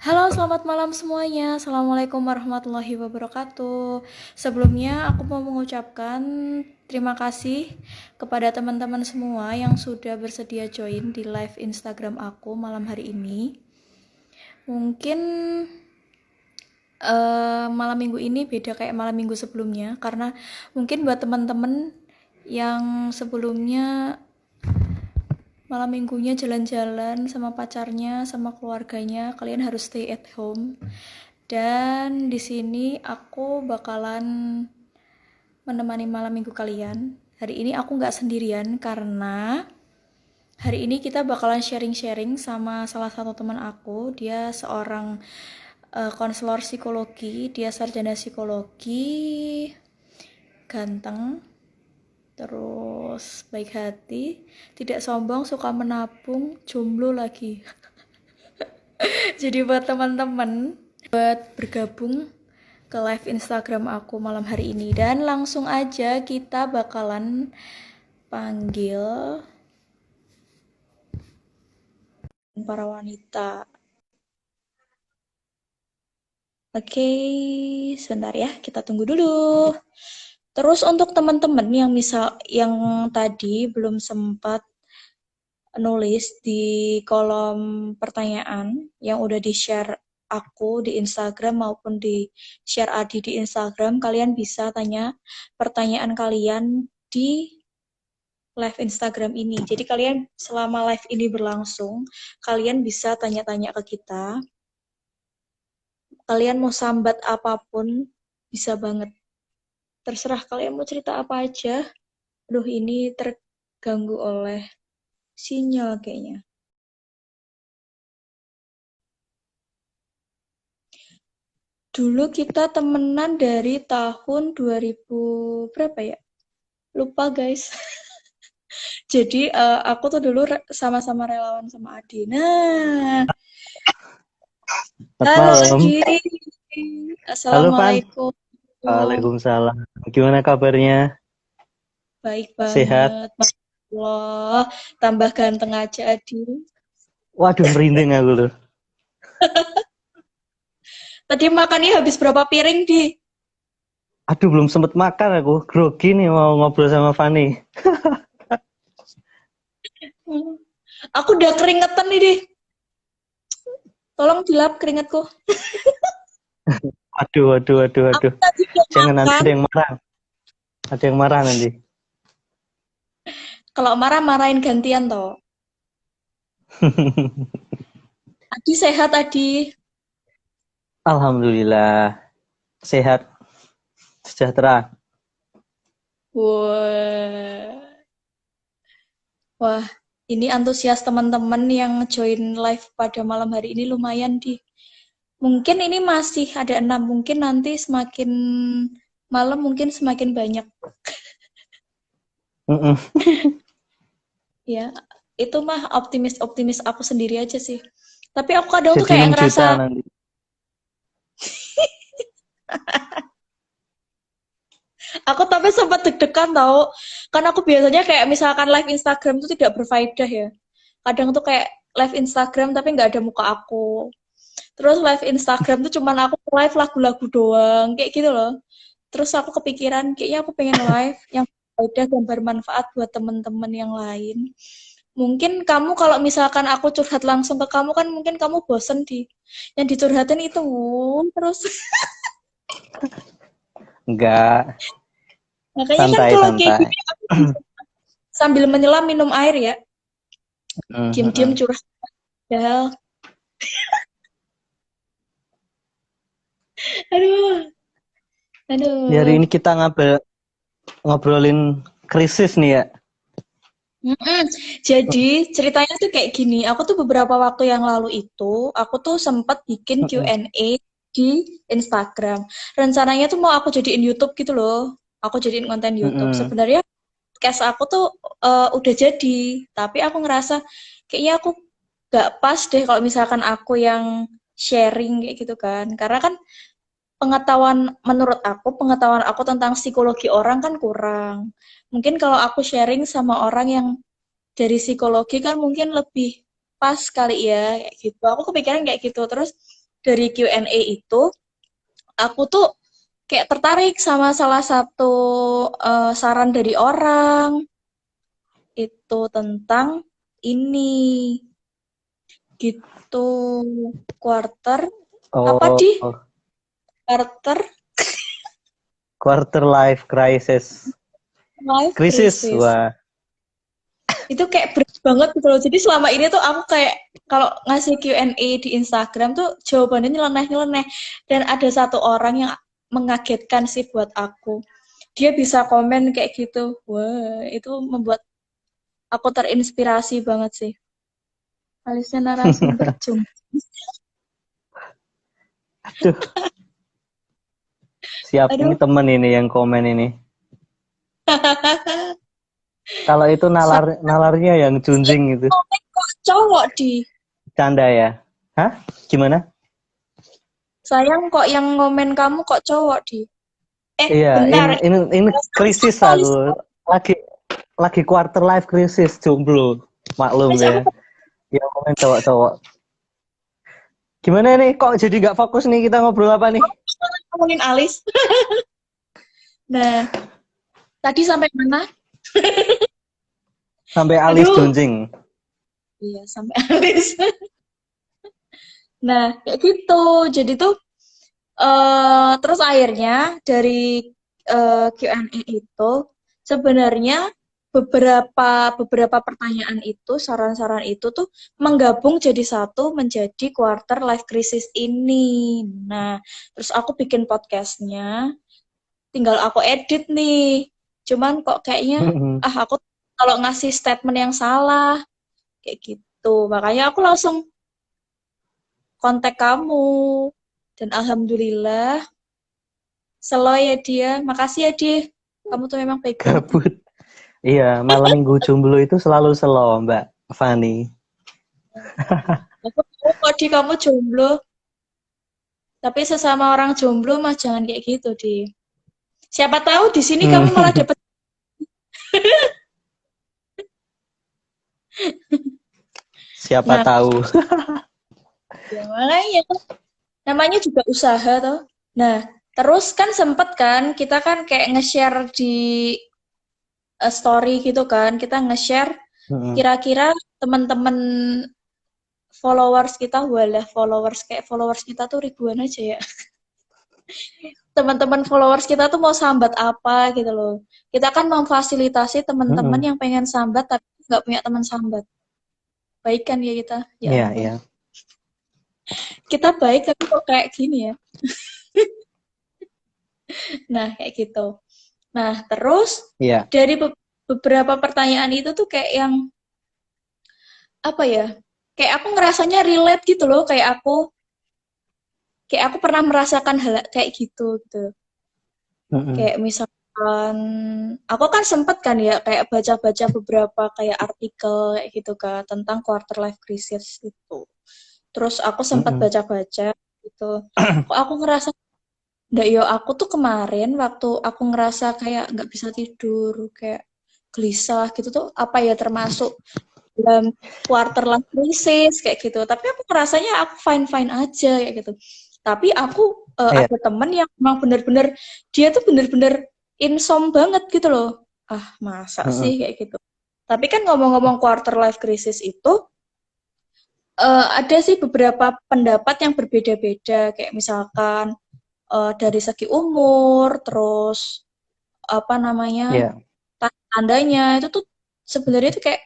Halo, selamat malam semuanya. Assalamualaikum warahmatullahi wabarakatuh. Sebelumnya, aku mau mengucapkan terima kasih kepada teman-teman semua yang sudah bersedia join di live Instagram aku malam hari ini. Mungkin malam minggu ini beda kayak malam minggu sebelumnya, karena mungkin buat teman-teman yang sebelumnya malam minggunya jalan-jalan sama pacarnya, sama keluarganya, kalian harus stay at home. Dan di sini aku bakalan menemani malam minggu kalian. Hari ini aku nggak sendirian karena hari ini kita bakalan sharing-sharing sama salah satu teman aku. Dia seorang konselor psikologi, dia sarjana psikologi, ganteng, terus baik hati, tidak sombong, suka menabung, jomblo lagi. Jadi buat teman-teman bergabung ke live Instagram aku malam hari ini, dan langsung aja kita bakalan panggil para wanita. Oke, sebentar ya, kita tunggu dulu. Terus untuk teman-teman yang yang tadi belum sempat nulis di kolom pertanyaan yang udah di-share aku di Instagram maupun di-share Adi di Instagram, kalian bisa tanya pertanyaan kalian di live Instagram ini. Jadi kalian selama live ini berlangsung, kalian bisa tanya-tanya ke kita. Kalian mau sambat apapun, bisa banget. Terserah kalian mau cerita apa aja. Aduh, ini terganggu oleh sinyal kayaknya. Dulu kita temenan dari tahun 2000 berapa ya? Lupa guys. Jadi aku tuh dulu sama-sama relawan sama Adi. Nah, Selamat halo malam. Adi. Halo, Pan. Assalamualaikum. Waalaikumsalam. Gimana kabarnya? Baik Sehat? banget. Masya Allah. Tambah ganteng aja Adi. Waduh, merinding aku loh. Tadi makannya habis berapa piring, Di? Aduh, belum sempet makan aku. Grogi nih mau ngobrol sama Fani. Hmm. Aku udah keringetan nih, Di. Tolong dilap keringatku. Aduh, aduh, aduh, Aku aduh. tadi udah Jangan nanti makan. ada yang marah. Ada yang marah nanti. Kalau marah, marahin gantian, toh. Adi sehat, Adi. Alhamdulillah. Sehat. Sejahtera. Wah. Wah, ini antusias teman-teman yang join live pada malam hari ini lumayan, Di. Mungkin ini masih ada 6. Mungkin nanti semakin malam mungkin semakin banyak. Mm-mm. Ya, itu mah optimis-optimis aku sendiri aja sih. Tapi aku kadang tuh Jadi kayak 6 juta ngerasa, nanti. aku tapi sempat deg-degan tau. Karena aku biasanya kayak misalkan live Instagram tuh tidak berfaedah ya. Kadang tuh kayak live Instagram tapi nggak ada muka aku. Terus live Instagram tuh cuman aku live lagu-lagu doang, kayak gitu loh. Terus aku kepikiran, kayaknya aku pengen live yang berfaedah dan bermanfaat buat temen-temen yang lain. Mungkin kamu kalau misalkan aku curhat langsung ke kamu kan mungkin kamu bosen di yang dicurhatin itu terus. Enggak. Makanya kan Santai, kalau kayak santai. gini aku sambil menyelam minum air ya, diam-diam Mm-mm. curhat. Padahal, aduh, Ya, hari aduh. ini kita ngobrolin krisis nih ya. Mm-mm. Jadi ceritanya tuh kayak gini. Aku tuh beberapa waktu yang lalu itu, aku tuh sempat bikin Mm-mm. Q&A di Instagram. Rencananya tuh mau aku jadiin YouTube gitu loh. Aku jadiin konten YouTube. Mm-mm. Sebenarnya case aku tuh udah jadi, tapi aku ngerasa kayaknya aku gak pas deh kalau misalkan aku yang sharing kayak gitu kan. Karena kan menurut aku, pengetahuan aku tentang psikologi orang kan kurang. Mungkin kalau aku sharing sama orang yang dari psikologi kan mungkin lebih pas kali ya kayak gitu. Aku kepikiran kayak gitu. Terus dari Q&A itu, aku tuh kayak tertarik sama salah satu saran dari orang itu tentang ini gitu quarter apa Oh, di quarter quarter life crisis. life Krisis, crisis. wah. Itu kayak berat banget gitu loh. Jadi selama ini tuh aku kayak kalau ngasih Q&A di Instagram tuh jawabannya nyeleneh-nyeleneh. Dan ada satu orang yang mengagetkan sih buat aku. Dia bisa komen kayak gitu. Wah, itu membuat aku terinspirasi banget sih. Alisnya narasumber cum. Aduh, siap. Ini Aduh, temen ini yang komen ini. Kalau itu nalarnya yang junjing itu. komen kok cowok di. Canda ya. Hah? Gimana? Sayang kok yang ngomen kamu kok cowok di. Iya, Bentar. ini krisis aku. Lagi lagi quarter life krisis jomblo. Maklum Alis ya. aku Yang komen cowok-cowok. Gimana nih? Kok jadi nggak fokus nih kita ngobrol apa nih? ngomongin alis. Nah, tadi sampai mana? Sampai alis Aduh, junjing. iya sampai alis. Nah, kayak gitu. Jadi tuh terus akhirnya dari Q&A itu sebenarnya beberapa pertanyaan itu, saran-saran itu tuh menggabung jadi satu menjadi quarter life crisis ini. Nah, terus aku bikin podcastnya, tinggal aku edit nih. Cuman kok kayaknya aku kalau ngasih statement yang salah kayak gitu. Makanya aku langsung kontak kamu. Dan alhamdulillah, slow ya dia. Makasih ya dia. Kamu tuh memang baik banget ya. Gabut. Iya, malam minggu jomblo itu selalu slow, Mbak Fani. Aku tahu kok di kamu jomblo. Tapi sesama orang jomblo mah jangan kayak gitu di. Siapa tahu di sini kamu malah dapet. Siapa Nah, tahu. ya makanya tuh. Namanya juga usaha tuh. Nah, terus kan sempet kan kita kan kayak nge-share di story gitu kan. Kita nge-share kira-kira teman-teman followers kita, walah followers kayak followers kita tuh ribuan aja ya. Teman-teman followers kita tuh mau sambat apa gitu loh. Kita kan memfasilitasi teman-teman yang pengen sambat tapi nggak punya teman sambat. Baik kan ya kita? Ya Iya, ampun. iya. Kita baik tapi kok kayak gini ya. Nah, kayak gitu. Nah, terus Iya. dari beberapa pertanyaan itu tuh kayak yang apa ya? Kayak aku ngerasanya relate gitu loh, kayak aku pernah merasakan hal kayak gitu gitu. Kayak misalkan aku kan sempet kan ya kayak baca-baca beberapa kayak artikel kayak gitu kan tentang quarter life crisis itu. Terus aku sempat baca-baca gitu. Kok aku ngerasa nggak yo aku tuh kemarin waktu aku ngerasa kayak nggak bisa tidur, kayak gelisah gitu tuh apa ya termasuk dalam quarter life crisis kayak gitu. Tapi aku ngerasanya aku fine-fine aja kayak gitu. Tapi aku Iya. ada temen yang memang bener-bener dia tuh bener-bener insom banget gitu loh. Ah, masa sih kayak gitu. Tapi kan ngomong-ngomong quarter life crisis itu ada sih beberapa pendapat yang berbeda-beda kayak misalkan dari segi umur, terus apa namanya Iya. tandanya itu tuh sebenarnya itu kayak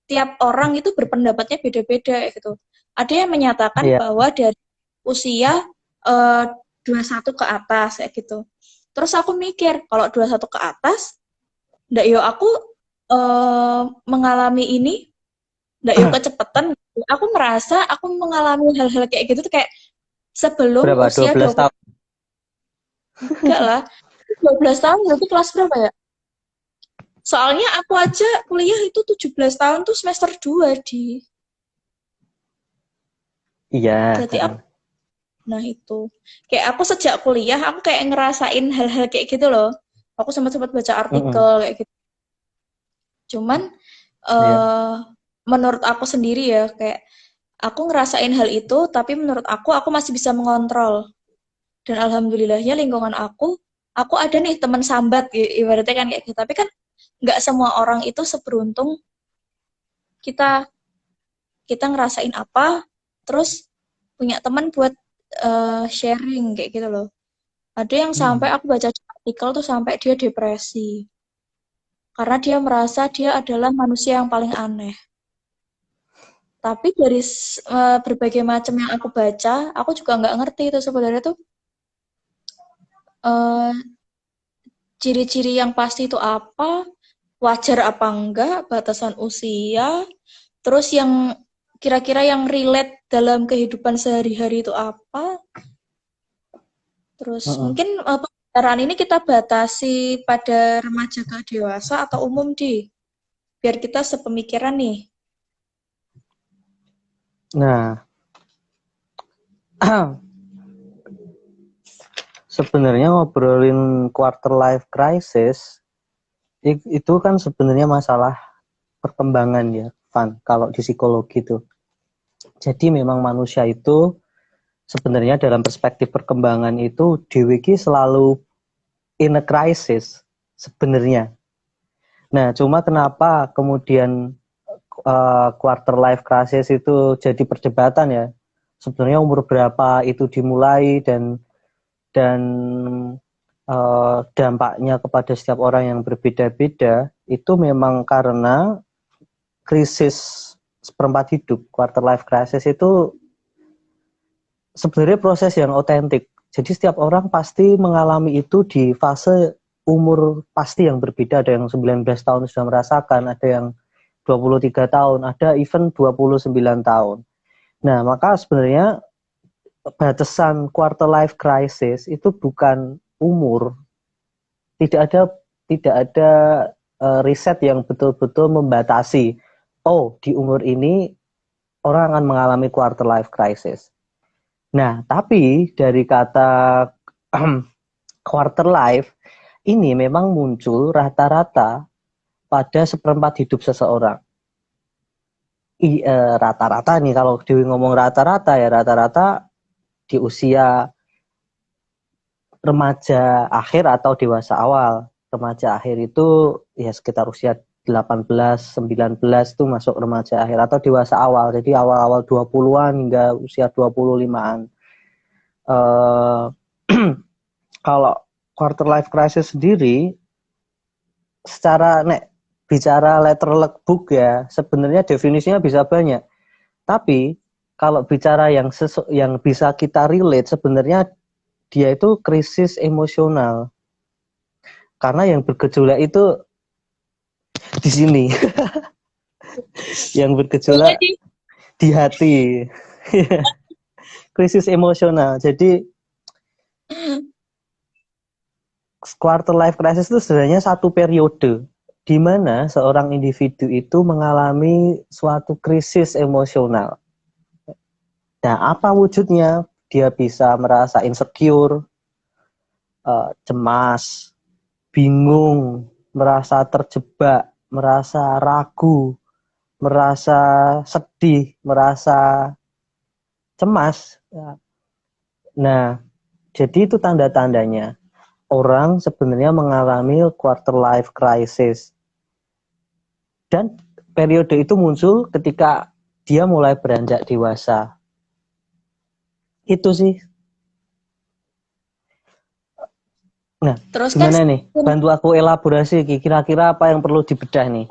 tiap orang itu berpendapatnya beda-beda gitu. Ada yang menyatakan Iya. bahwa dari usia eh, 21 ke atas kayak gitu. Terus aku mikir kalau 21 ke atas, ndak yo aku mengalami ini, ndak yo kecepatan. Aku merasa aku mengalami hal-hal kayak gitu tuh kayak sebelum Berapa? usia 12 20 tahun. enggak lah. 12 tahun berarti kelas berapa ya? Soalnya aku aja kuliah itu 17 tahun tuh semester 2 di. Iya. Berarti aku, nah itu. Kayak aku sejak kuliah, aku kayak ngerasain hal-hal kayak gitu loh. Aku sempat-sempat baca artikel kayak gitu. Cuman, Iya. menurut aku sendiri ya, kayak aku ngerasain hal itu, tapi menurut aku masih bisa mengontrol. Dan alhamdulillahnya lingkungan aku ada nih teman sambat, ibaratnya kan kayak gitu. Tapi kan nggak semua orang itu seberuntung kita kita ngerasain apa, terus punya teman buat sharing kayak gitu loh. Ada yang sampai Mm-mm. aku baca artikel tuh sampai dia depresi. Karena dia merasa dia adalah manusia yang paling aneh. Tapi dari berbagai macam yang aku baca, aku juga nggak ngerti itu sebenarnya tuh eh, ciri-ciri yang pasti itu apa, wajar apa enggak, batasan usia, terus yang kira-kira yang relate dalam kehidupan sehari-hari itu apa. Terus Mm-mm. mungkin pembicaraan ini kita batasi pada remaja ke dewasa atau umum di biar kita sepemikiran nih. Nah, sebenarnya ngobrolin quarter life crisis itu kan sebenarnya masalah perkembangan ya, Van, kalau di psikologi itu. Jadi memang manusia itu sebenarnya dalam perspektif perkembangan itu dewe ki selalu in a crisis sebenarnya. Nah, cuma kenapa kemudian quarter life crisis itu jadi perdebatan ya? Sebenarnya umur berapa itu dimulai dan dampaknya kepada setiap orang yang berbeda-beda itu memang karena krisis seperempat hidup, quarter life crisis itu sebenarnya proses yang otentik. Jadi setiap orang pasti mengalami itu di fase umur pasti yang berbeda. Ada yang 19 tahun sudah merasakan, ada yang 23 tahun, ada even 29 tahun. Nah, maka sebenarnya batasan quarter life crisis itu bukan umur. Tidak ada riset yang betul-betul membatasi. Oh, di umur ini orang akan mengalami quarter life crisis. Nah, tapi dari kata quarter life ini memang muncul rata-rata pada seperempat hidup seseorang. Rata-rata nih, kalau Dewi ngomong rata-rata ya rata-rata di usia remaja akhir atau dewasa awal. Remaja akhir itu ya sekitar usia 18, 19 itu masuk remaja akhir atau dewasa awal. Jadi awal-awal 20-an hingga usia 25-an. Kalau quarter life crisis sendiri secara bicara letterlek book ya sebenarnya definisinya bisa banyak. Tapi kalau bicara yang bisa kita relate sebenarnya dia itu krisis emosional. Karena yang bergejolak itu di sini. Yang Iya bergejolak sih. di hati. Krisis emosional. Jadi quarter life crisis itu sebenarnya satu periode di mana seorang individu itu mengalami suatu krisis emosional. Nah, apa wujudnya? Dia bisa merasa insecure, cemas, bingung, merasa terjebak, merasa ragu, merasa sedih, merasa cemas. Nah, jadi itu tanda-tandanya. Orang sebenarnya mengalami quarter life crisis. Dan periode itu muncul ketika dia mulai beranjak dewasa. Itu sih. Nah, Terus kan gimana nih? Bantu aku elaborasi, kira-kira apa yang perlu dibedah nih?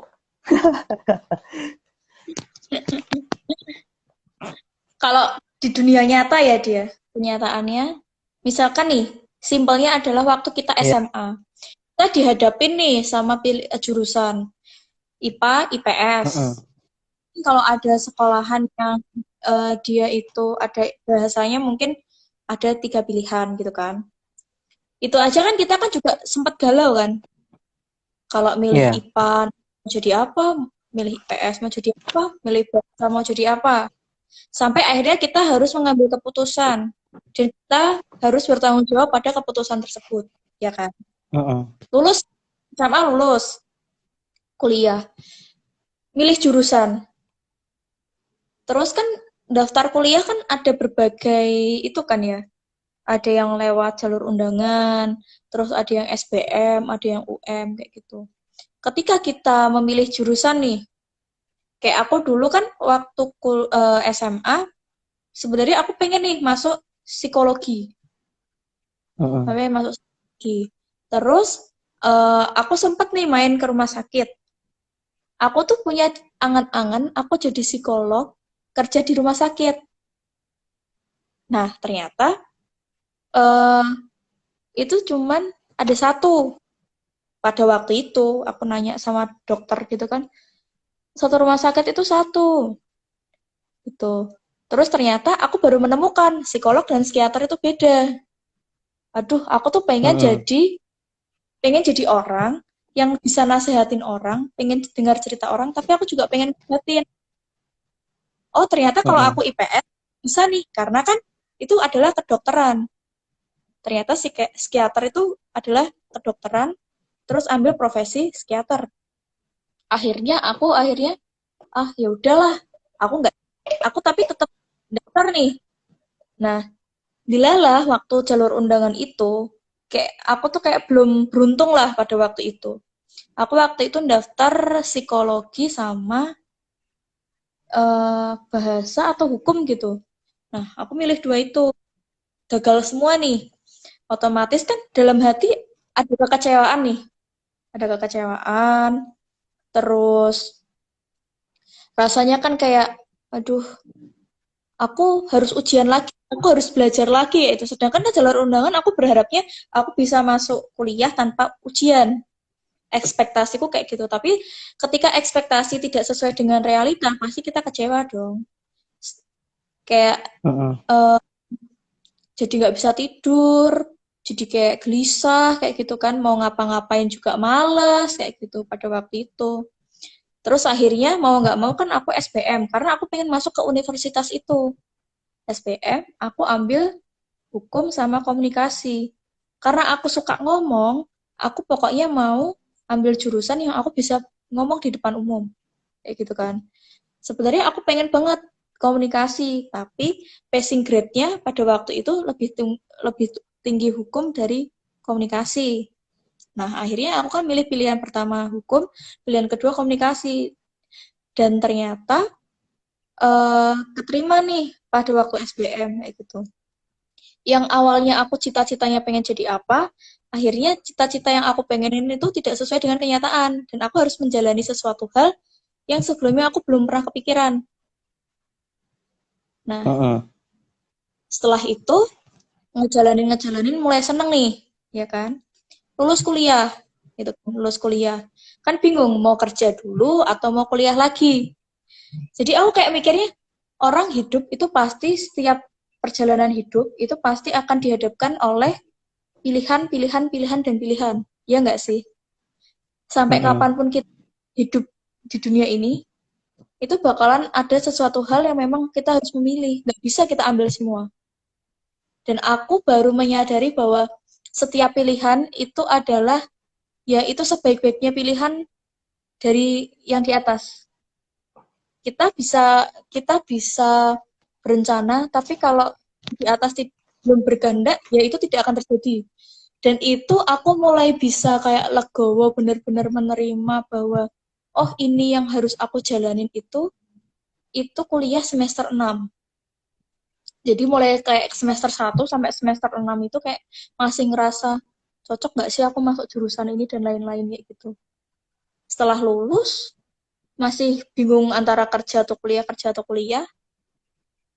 kalau di dunia nyata ya dia, kenyataannya, misalkan nih, simpelnya adalah waktu kita Ya. SMA. Kita dihadapin nih sama jurusan IPA, IPS. Mm-mm. Kalau ada sekolahan yang dia itu ada bahasanya mungkin ada 3 pilihan gitu kan. Itu aja kan kita kan juga sempat galau kan. Kalau milih Ya. IPA mau jadi apa, milih IPS mau jadi apa, milih bahasa mau jadi apa. Sampai akhirnya kita harus mengambil keputusan. Dan kita harus bertanggung jawab pada keputusan tersebut. Ya kan? Mm-mm. Lulus, SMA lulus, kuliah. Milih jurusan. Terus kan daftar kuliah kan ada berbagai itu kan ya. Ada yang lewat jalur undangan, terus ada yang SBM, ada yang UM kayak gitu. Ketika kita memilih jurusan nih, kayak aku dulu kan waktu SMA, sebenarnya aku pengen nih masuk psikologi. Mm-mm. Sampai masuk psikologi. Terus aku sempet nih main ke rumah sakit. Aku tuh punya angan-angan aku jadi psikolog kerja di rumah sakit. Nah, ternyata eh itu cuman ada satu. Pada waktu itu aku nanya sama dokter gitu kan, satu rumah sakit itu satu gitu. Terus ternyata aku baru menemukan psikolog dan psikiater itu beda. Aduh, aku tuh Mm-mm. pengen jadi orang yang bisa nasehatin orang, pengen dengar cerita orang, tapi aku juga pengen nasehatin. Oh, ternyata kalau Mm-mm. aku IPS bisa nih, karena kan itu adalah kedokteran. Ternyata psikiater itu adalah kedokteran, terus ambil profesi psikiater. Akhirnya ya udahlah, aku nggak, aku tapi tetap daftar nih. Nah, dilalah waktu jalur undangan itu, kayak aku tuh kayak belum beruntung lah pada waktu itu. Aku waktu itu daftar psikologi sama bahasa atau hukum gitu. Nah, aku milih dua itu. Gagal semua nih. Otomatis kan dalam hati ada kekecewaan nih. Ada kekecewaan, terus rasanya kan kayak, aduh, aku harus ujian lagi, aku harus belajar lagi ya itu. Sedangkan di jalur undangan aku berharapnya aku bisa masuk kuliah tanpa ujian. Ekspektasiku kayak gitu. Tapi ketika ekspektasi tidak sesuai dengan realita, pasti kita kecewa dong. Kayak Mm-mm. uh, jadi nggak bisa tidur, jadi kayak gelisah kayak gitu kan, mau ngapa-ngapain juga males kayak gitu pada waktu itu. Terus akhirnya mau nggak mau kan aku SBM karena aku pengen masuk ke universitas itu. SBM aku ambil hukum sama komunikasi. Karena aku suka ngomong, aku pokoknya mau ambil jurusan yang aku bisa ngomong di depan umum. Kayak gitu kan. Sebenarnya aku pengen banget komunikasi, tapi passing grade-nya pada waktu itu lebih tinggi hukum dari komunikasi. Nah, akhirnya aku kan milih pilihan pertama hukum, pilihan kedua komunikasi. Dan ternyata keterima nih pada waktu SBM kayak gitu. Yang awalnya aku cita-citanya pengen jadi apa, akhirnya cita-cita yang aku pengenin itu tidak sesuai dengan kenyataan dan aku harus menjalani sesuatu hal yang sebelumnya aku belum pernah kepikiran. Nah, Mm-mm. setelah itu ngejalanin mulai seneng nih, ya kan? Lulus kuliah, gitu kan, lulus kuliah. Kan bingung mau kerja dulu atau mau kuliah lagi. Jadi aku kayak mikirnya orang hidup itu pasti setiap perjalanan hidup itu pasti akan dihadapkan oleh pilihan, pilihan, pilihan, dan pilihan. Ya nggak sih? Sampai Mm-mm. kapanpun kita hidup di dunia ini, itu bakalan ada sesuatu hal yang memang kita harus memilih. Nggak bisa kita ambil semua. Dan aku baru menyadari bahwa setiap pilihan itu adalah, ya itu sebaik-baiknya pilihan dari yang di atas. Kita bisa berencana, tapi kalau di atas belum berkehendak, ya itu tidak akan terjadi. Dan itu aku mulai bisa kayak legowo, benar-benar menerima bahwa oh ini yang harus aku jalanin itu kuliah semester 6. Jadi mulai kayak semester 1 sampai semester 6 itu kayak masih ngerasa cocok nggak sih aku masuk jurusan ini dan lain-lain kayak gitu. Setelah lulus, masih bingung antara kerja atau kuliah,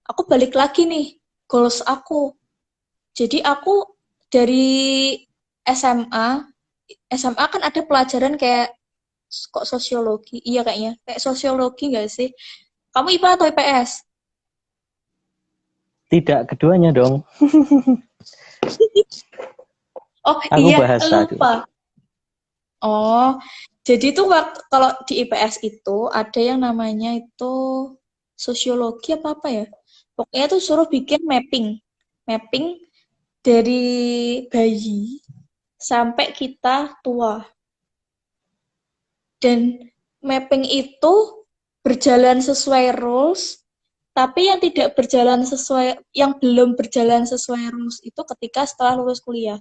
aku balik lagi nih, goals aku. Jadi aku dari SMA, SMA kan ada pelajaran kayak kok sosiologi, iya kayaknya, kayak sosiologi nggak sih? Kamu IPA atau IPS? Tidak, keduanya dong. Oh Aku iya, bahasa dulu. lupa. Oh, jadi tuh kalau di IPS itu ada yang namanya itu sosiologi apa ya? Pokoknya tuh suruh bikin mapping. Mapping dari bayi sampai kita tua. Dan mapping itu berjalan sesuai rules Tapi yang tidak berjalan sesuai, yang belum berjalan sesuai rules itu ketika setelah lulus kuliah.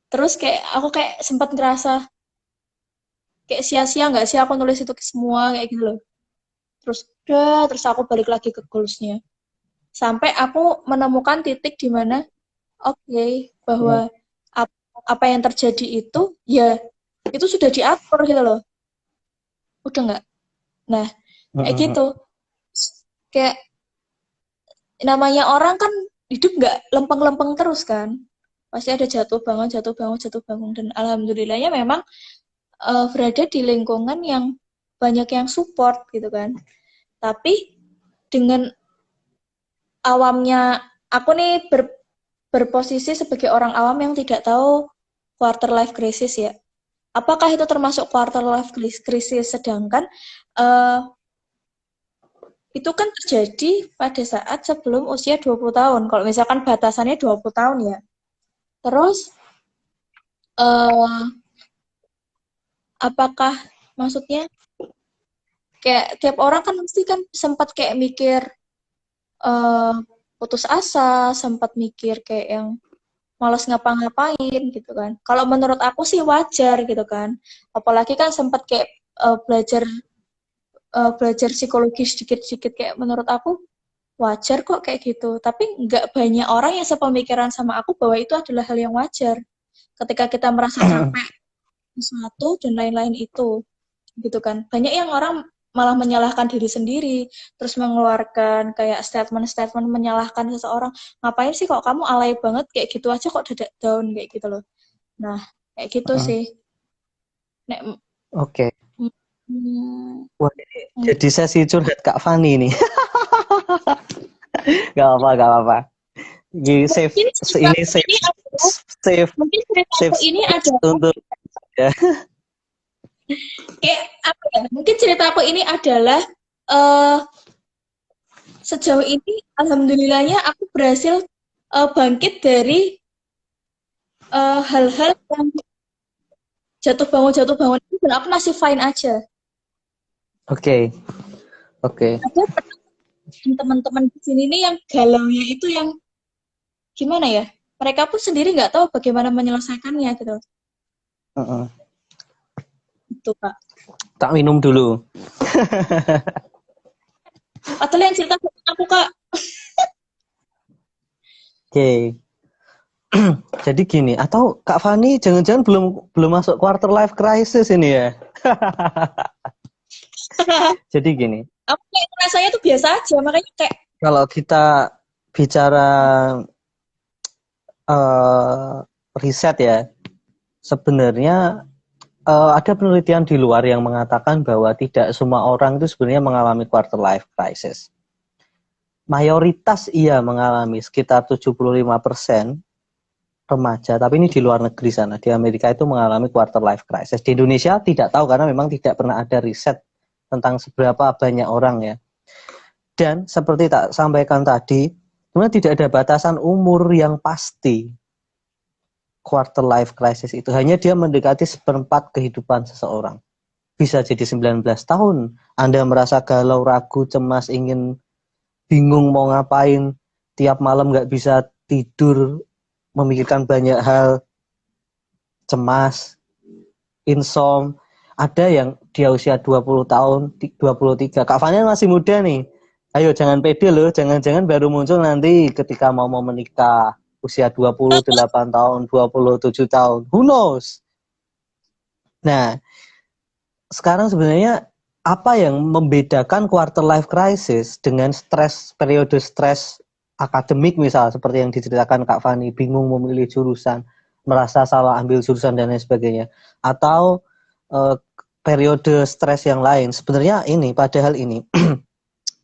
Terus kayak aku kayak sempat ngerasa kayak sia-sia nggak sih aku nulis itu semua kayak gitu loh. Terus aku balik lagi ke goals-nya. Sampai aku menemukan titik di mana bahwa apa yang terjadi itu ya itu sudah diatur gitu loh. Udah nggak? Nah, kayak gitu. Kayak namanya orang kan hidup nggak lempeng-lempeng terus kan. Pasti ada jatuh bangun, jatuh bangun, jatuh bangun. Dan alhamdulillahnya memang berada di lingkungan yang banyak yang support gitu kan. Tapi dengan awamnya aku nih berposisi sebagai orang awam yang tidak tahu quarter life crisis ya. Apakah itu termasuk quarter life crisis, sedangkan itu kan terjadi pada saat sebelum usia 20 tahun. Kalau misalkan batasannya 20 tahun ya. Terus apakah maksudnya kayak tiap orang kan mesti kan sempat kayak mikir putus asa, sempat mikir kayak yang malas ngapa-ngapain gitu kan. Kalau menurut aku sih wajar gitu kan. Apalagi kan sempat kayak belajar psikologi sedikit-sedikit, kayak menurut aku wajar kok kayak gitu. Tapi nggak banyak orang yang sepemikiran sama aku bahwa itu adalah hal yang wajar. Ketika kita merasa capek sesuatu dan lain-lain itu gitu kan. Banyak yang orang malah menyalahkan diri sendiri, terus mengeluarkan kayak statement-statement menyalahkan seseorang. Ngapain sih kok kamu alay banget kayak gitu aja kok dadak down kayak gitu loh. Nah, kayak gitu sih. Nek, Oke. mm, Wah, jadi sesi curhat Kak Fani nih. Gak apa-apa. Ini save, mungkin ini save, ini adalah, save, mungkin save ceritaku ini space adalah untuk ya. kayak apa ya? Mungkin ceritaku ini adalah uh, sejauh ini alhamdulillahnya aku berhasil bangkit dari hal-hal yang jatuh bangun itu, dan aku masih fine aja. Oke, oke. Ada teman-teman di sini nih yang galaunya itu yang gimana ya? Mereka pun sendiri nggak tahu bagaimana menyelesaikannya gitu. Itu Kak. Tak minum dulu. Padahal yang cerita aku Kak. Oke. Jadi gini, atau Kak Fani jangan-jangan belum masuk quarter life crisis ini ya? Jadi gini, Aku kayak rasanya tuh biasa aja, makanya kayak kalau kita bicara riset ya, sebenarnya ada penelitian di luar yang mengatakan bahwa tidak semua orang itu sebenarnya mengalami quarter life crisis. Mayoritas iya mengalami, sekitar 75% remaja, tapi ini di luar negeri sana, di Amerika itu mengalami quarter life crisis. Di Indonesia tidak tahu karena memang tidak pernah ada riset tentang seberapa banyak orang ya. Dan seperti tak sampaikan tadi, sebenarnya tidak ada batasan umur yang pasti quarter life crisis itu. Hanya dia mendekati seperempat kehidupan seseorang. Bisa jadi 19 tahun, Anda merasa galau, ragu, cemas, ingin bingung mau ngapain, tiap malam nggak bisa tidur, memikirkan banyak hal, cemas, insomnia. Ada yang dia usia 20 tahun, 23. Kak Fanya masih muda nih. Ayo jangan pede loh, jangan-jangan baru muncul nanti ketika mau menikah. Usia 28 tahun, 27 tahun. Who knows? Nah, sekarang sebenarnya apa yang membedakan quarter life crisis dengan stres, periode stres akademik misal seperti yang diceritakan Kak Fani, bingung memilih jurusan, merasa salah ambil jurusan dan lain sebagainya, atau periode stres yang lain. Sebenarnya ini, padahal ini.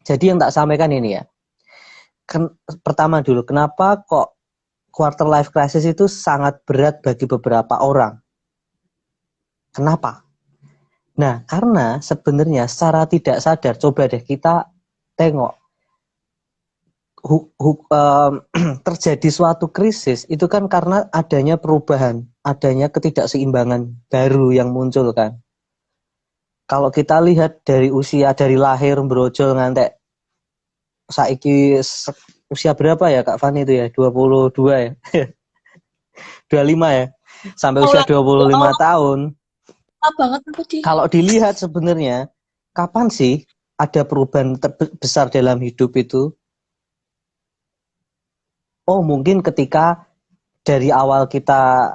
Jadi yang tak sampaikan ini ya. Pertama dulu, kenapa kok quarter life crisis itu sangat berat bagi beberapa orang? Kenapa? Nah, karena sebenarnya secara tidak sadar, coba deh kita tengok, terjadi suatu krisis itu kan karena adanya perubahan, adanya ketidakseimbangan baru yang muncul kan. Kalau kita lihat dari usia dari lahir brojol ngantek saiki usia berapa ya Kak Fani itu ya? 22 ya? 25 ya? Sampai usia Allah, ya 25 Allah, tahun. banget aku di. Kalau dilihat sebenarnya kapan sih ada perubahan besar dalam hidup itu? Oh, mungkin ketika dari awal kita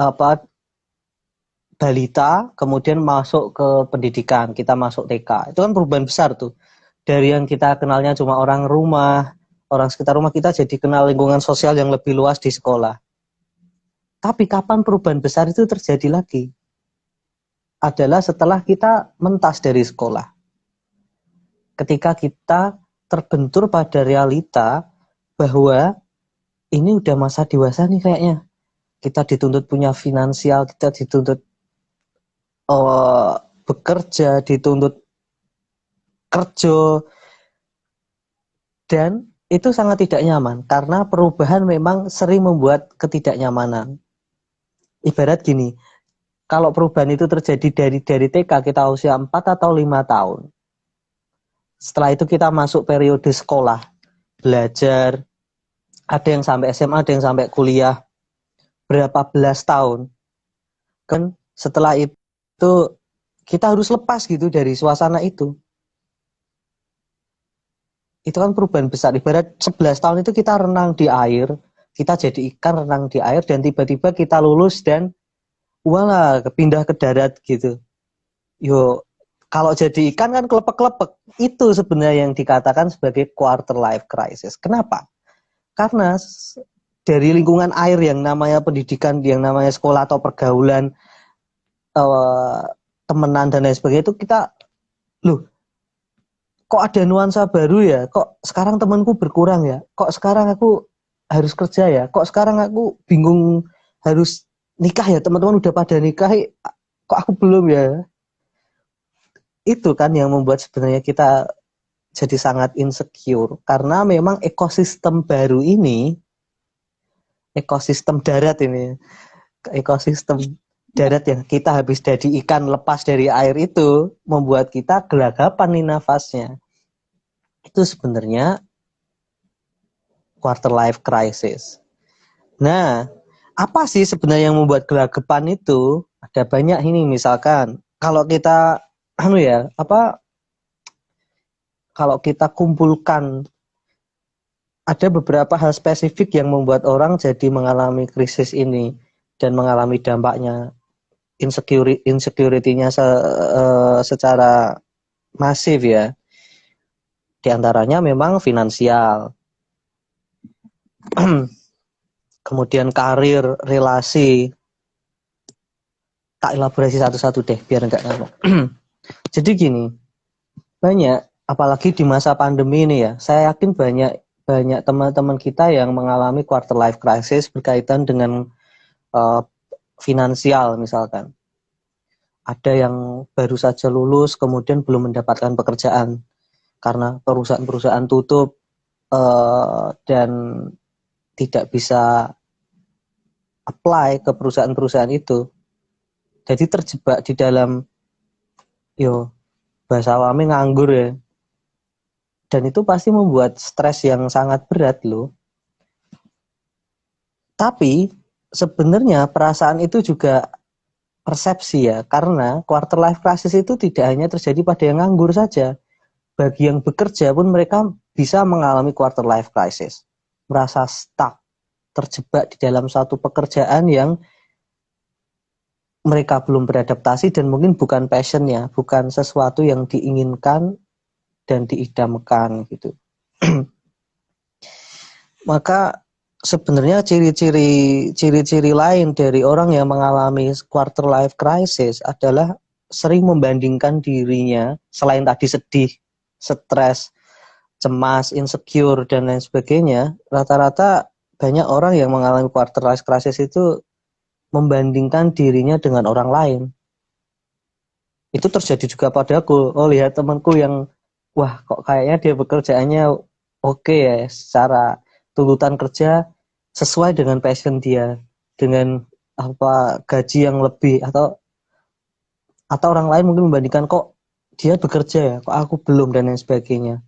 apa balita, kemudian masuk ke pendidikan, kita masuk TK. Itu kan perubahan besar tuh. Dari yang kita kenalnya cuma orang rumah, orang sekitar rumah, kita jadi kenal lingkungan sosial yang lebih luas di sekolah. Tapi kapan perubahan besar itu terjadi lagi? Adalah setelah kita mentas dari sekolah. Ketika kita terbentur pada realita bahwa ini udah masa dewasa nih kayaknya. Kita dituntut punya finansial, kita dituntut bekerja, dituntut kerja, dan itu sangat tidak nyaman karena perubahan memang sering membuat ketidaknyamanan. Ibarat gini, kalau perubahan itu terjadi dari TK kita usia 4 atau 5 tahun. Setelah itu kita masuk periode sekolah, belajar, ada yang sampai SMA, ada yang sampai kuliah, berapa belas tahun. Kan setelah itu kita harus lepas gitu dari suasana itu. Itu kan perubahan besar. Ibarat 11 tahun itu kita renang di air, kita jadi ikan renang di air, dan tiba-tiba kita lulus dan wala pindah ke darat gitu. Yo, kalau jadi ikan kan kelepek-kelepek. Itu sebenarnya yang dikatakan sebagai quarter life crisis. Kenapa? Karena dari lingkungan air yang namanya pendidikan, yang namanya sekolah atau pergaulan, eh, temenan dan lain sebagainya itu kita, loh, kok ada nuansa baru ya? Kok sekarang temanku berkurang ya? Kok sekarang aku harus kerja ya? Kok sekarang aku bingung harus nikah ya? Teman-teman udah pada nikah, kok aku belum ya? Itu kan yang membuat sebenarnya kita jadi sangat insecure. Karena memang ekosistem baru ini, ekosistem darat ini, ekosistem darat yang kita habis jadi ikan lepas dari air itu, membuat kita gelagapan nih nafasnya. Itu sebenarnya quarter life crisis. Nah, apa sih sebenarnya yang membuat gelagapan itu? Ada banyak ini, misalkan kalau kita kalau kita kumpulkan ada beberapa hal spesifik yang membuat orang jadi mengalami krisis ini dan mengalami dampaknya, insecurity-nya secara masif ya. Di antaranya memang finansial, kemudian karir, relasi. Tak elaborasi satu-satu deh biar enggak ngamuk. Jadi gini, banyak, apalagi di masa pandemi ini ya, saya yakin banyak teman-teman kita yang mengalami quarter life crisis berkaitan dengan finansial misalkan. Ada yang baru saja lulus kemudian belum mendapatkan pekerjaan karena perusahaan-perusahaan tutup dan tidak bisa apply ke perusahaan-perusahaan itu. Jadi terjebak di dalam bahasa awamnya nganggur ya. Dan itu pasti membuat stres yang sangat berat loh. Tapi sebenarnya perasaan itu juga persepsi ya, karena quarter life crisis itu tidak hanya terjadi pada yang nganggur saja. Bagi yang bekerja pun mereka bisa mengalami quarter life crisis. Merasa stuck, terjebak di dalam satu pekerjaan yang mereka belum beradaptasi dan mungkin bukan passionnya, bukan sesuatu yang diinginkan dan diidamkan gitu. Maka sebenarnya ciri-ciri lain dari orang yang mengalami quarter life crisis adalah sering membandingkan dirinya, selain tadi sedih, stres, cemas, insecure dan lain sebagainya. Rata-rata banyak orang yang mengalami quarter life crisis itu membandingkan dirinya dengan orang lain. Itu terjadi juga padaku. Oh, lihat temanku yang wah kok kayaknya dia pekerjaannya oke ya, secara tuntutan kerja sesuai dengan passion dia, dengan gaji yang lebih atau Atau orang lain mungkin membandingkan, kok dia bekerja ya, kok aku belum, dan lain sebagainya.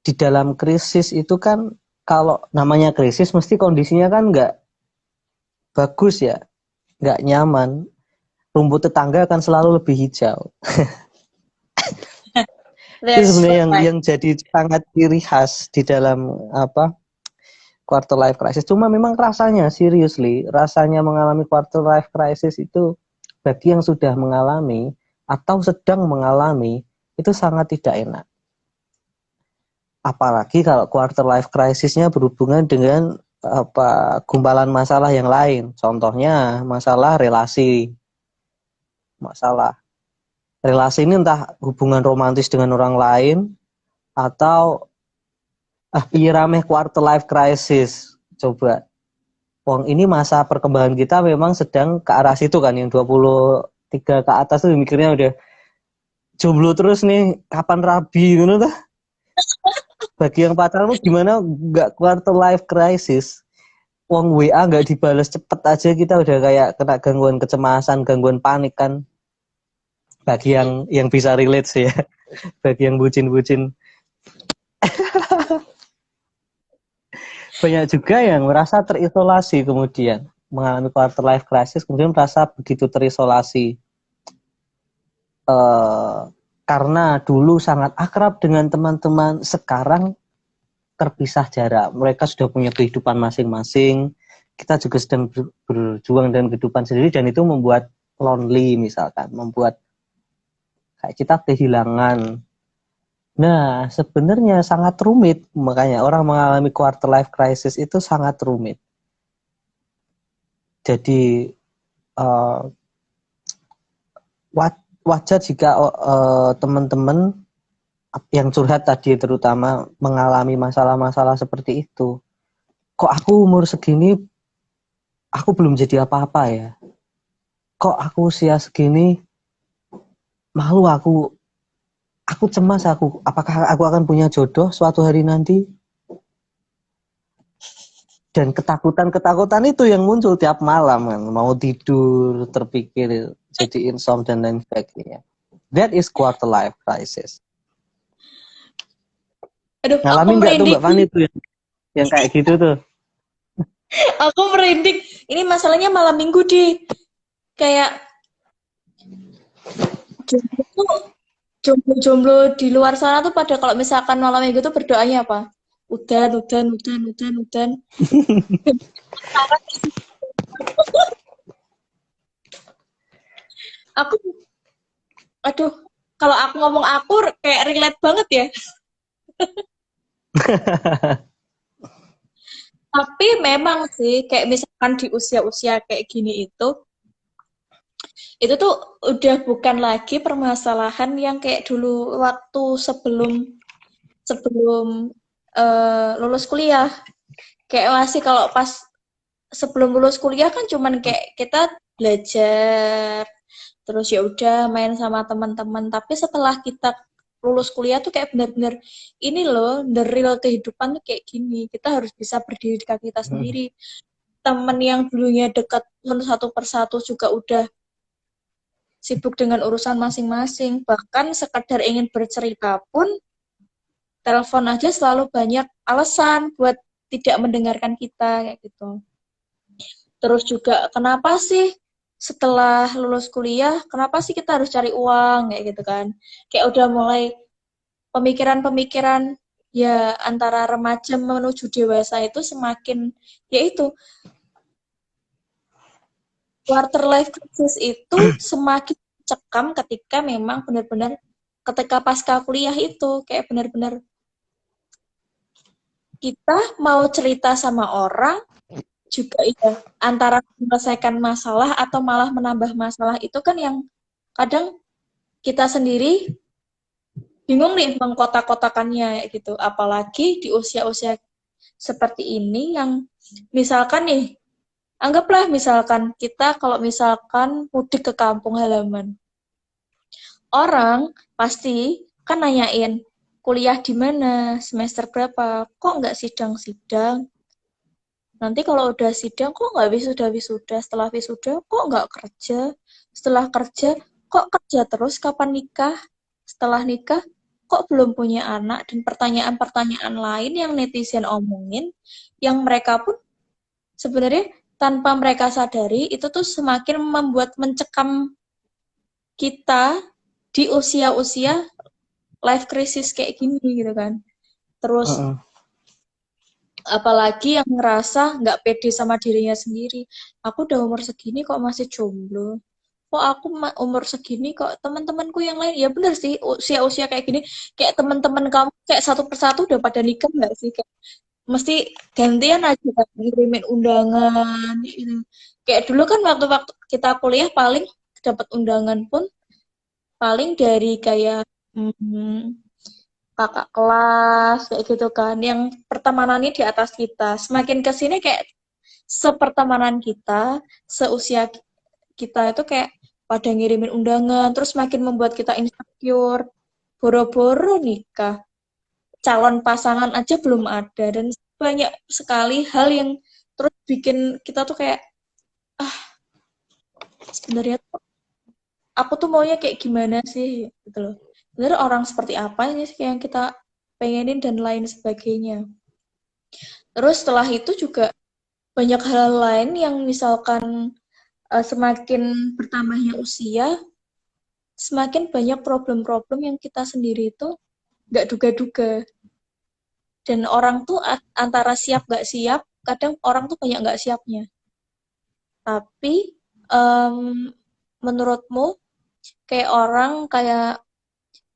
Di dalam krisis itu kan, kalau namanya krisis mesti kondisinya kan nggak bagus ya, nggak nyaman. Rumput tetangga akan selalu lebih hijau. Itu That's sebenarnya right. yang jadi sangat ciri khas di dalam quarter life crisis. Cuma memang rasanya, seriously, rasanya mengalami quarter life crisis itu bagi yang sudah mengalami atau sedang mengalami itu sangat tidak enak. Apalagi kalau quarter life crisisnya berhubungan dengan gumpalan masalah yang lain. Contohnya masalah masalah relasi ini entah hubungan romantis dengan orang lain atau irame quarter life crisis. Coba, wong ini masa perkembangan kita memang sedang ke arah situ kan, yang 23 ke atas tuh mikirnya udah jomblo terus nih, kapan rabi gitu tuh. Bagi yang pacarmu gimana, nggak quarter life crisis? Wong WA nggak dibales cepet aja kita udah kayak kena gangguan kecemasan, gangguan panik kan. Bagi yang bisa relate sih ya. Bagi yang bucin-bucin. Banyak juga yang merasa terisolasi kemudian. Mengalami quarter life crisis, kemudian merasa begitu terisolasi. Karena dulu sangat akrab dengan teman-teman, sekarang terpisah jarak. Mereka sudah punya kehidupan masing-masing. Kita juga sedang berjuang dengan kehidupan sendiri, dan itu membuat lonely misalkan, membuat kayak kita kehilangan. Nah, sebenarnya sangat rumit, makanya orang mengalami quarter life crisis itu sangat rumit. Jadi wajar jika teman-teman yang curhat tadi terutama mengalami masalah-masalah seperti itu. Kok aku umur segini aku belum jadi apa-apa ya? Kok aku usia segini malu aku cemas, apakah aku akan punya jodoh suatu hari nanti? Dan ketakutan itu yang muncul tiap malam kan, mau tidur terpikir jadi insomnia dan lain sebagainya. That is quarter life crisis. Aduh, aku Ngalamin nggak tuh merinding. Mbak Fani tuh yang kayak gitu tuh? Aku merinding. Ini masalahnya malam minggu deh. Kayak jomblo tuh, jomblo-jomblo di luar sana tuh pada kalau misalkan malam minggu tuh berdoanya apa? Udan, udan, udan, udan, udan. Aku, aduh, kalau aku ngomong aku kayak relate banget ya. Tapi memang sih, kayak misalkan di usia-usia kayak gini itu tuh udah bukan lagi permasalahan yang kayak dulu waktu sebelum sebelum lulus kuliah. Kayak masih kalau pas sebelum lulus kuliah kan cuman kayak kita belajar, terus ya udah main sama teman-teman. Tapi setelah kita lulus kuliah tuh kayak benar-benar ini loh, the real kehidupan tuh kayak gini. Kita harus bisa berdiri di kaki kita sendiri. Temen yang dulunya dekat pun satu persatu juga udah sibuk dengan urusan masing-masing. Bahkan sekedar ingin bercerita pun, telepon aja selalu banyak alasan buat tidak mendengarkan kita kayak gitu. Terus juga kenapa sih setelah lulus kuliah, kenapa sih kita harus cari uang kayak gitu kan? Kayak udah mulai pemikiran-pemikiran ya antara remaja menuju dewasa itu semakin yaitu quarter life crisis itu semakin cekam ketika memang benar-benar ketika pasca kuliah itu kayak benar-benar kita mau cerita sama orang juga ya antara menyelesaikan masalah atau malah menambah masalah itu kan yang kadang kita sendiri bingung nih mengkotak-kotakannya gitu. Apalagi di usia-usia seperti ini yang misalkan nih, anggaplah misalkan kita kalau misalkan mudik ke kampung halaman. Orang pasti kan nanyain kuliah di mana, semester berapa, kok nggak sidang-sidang. Nanti kalau udah sidang kok nggak wisuda-wisuda, setelah wisuda kok nggak kerja, setelah kerja, kok kerja terus, kapan nikah? Setelah nikah, kok belum punya anak? Dan pertanyaan-pertanyaan lain yang netizen omongin, yang mereka pun sebenarnya tanpa mereka sadari, itu tuh semakin membuat mencekam kita di usia-usia life crisis kayak gini gitu kan. Terus Mm-mm. apalagi yang ngerasa nggak pede sama dirinya sendiri. Aku udah umur segini kok masih jomblo. Kok aku umur segini kok teman-temanku yang lain, ya bener sih usia-usia kayak gini, kayak teman-teman kamu kayak satu persatu udah pada nikah nggak sih? Kayak, mesti gantian aja kan ngirimin undangan gitu. Kayak dulu kan waktu-waktu kita kuliah paling dapat undangan pun paling dari kayak kakak kelas kayak gitu kan, yang pertemanannya di atas kita. Semakin ke sini kayak sepertemanan kita, seusia kita itu kayak pada ngirimin undangan, terus makin membuat kita insecure. Boro-boro nikah, calon pasangan aja belum ada, dan banyak sekali hal yang terus bikin kita tuh kayak, ah sebenarnya tuh aku tuh maunya kayak gimana sih gitu loh. Sebenarnya orang seperti apa sih yang kita pengenin dan lain sebagainya. Terus setelah itu juga banyak hal lain yang misalkan semakin bertambahnya usia, semakin banyak problem-problem yang kita sendiri itu nggak duga-duga. Dan orang tuh antara siap nggak siap, kadang orang tuh banyak nggak siapnya. Tapi menurutmu kayak orang kayak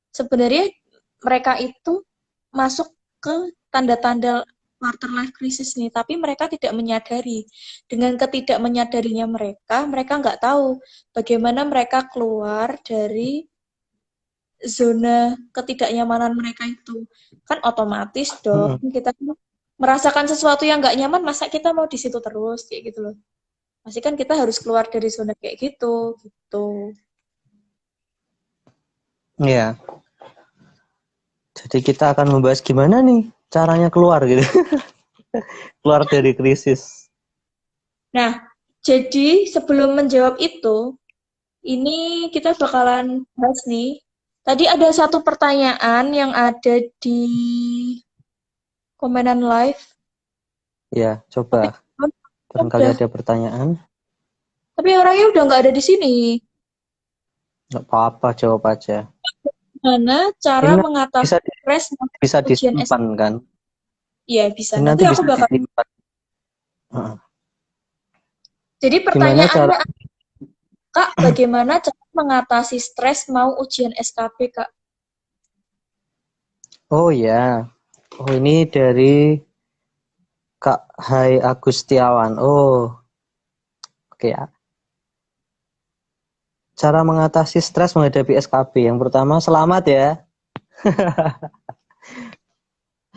sebenarnya mereka itu masuk ke tanda-tanda quarter life crisis nih, tapi mereka tidak menyadari. Dengan ketidakmenyadarinya mereka, mereka nggak tahu bagaimana mereka keluar dari zona ketidaknyamanan mereka itu. Kan otomatis dong Mm-mm. kita merasakan sesuatu yang nggak nyaman, masa kita mau di situ terus kayak gitu loh. Pasti kan kita harus keluar dari zona kayak gitu, gitu. Iya. Jadi kita akan membahas gimana nih caranya keluar gitu. Keluar dari krisis. Nah, jadi sebelum menjawab itu, ini kita bakalan bahas nih. Tadi ada satu pertanyaan yang ada di komenan live, Ya, tapi coba. Barangkali udah, ada pertanyaan. tapi orangnya udah nggak ada di sini. Nggak apa-apa, jawab aja. Gimana cara Ini mengatasi bisa stres bisa ujian S? disimpan kan? Iya, bisa. Ini Nanti nanti aku bisa bakal. disimpan. Heeh. Jadi Gimana cara? pertanyaannya, Kak, bagaimana cara mengatasi stres mau ujian SKP, Kak? Oh ya. Oh ini dari Kak Hai Agustiawan. Oh, oke ya. Cara mengatasi stres menghadapi SKP. Yang pertama, selamat ya.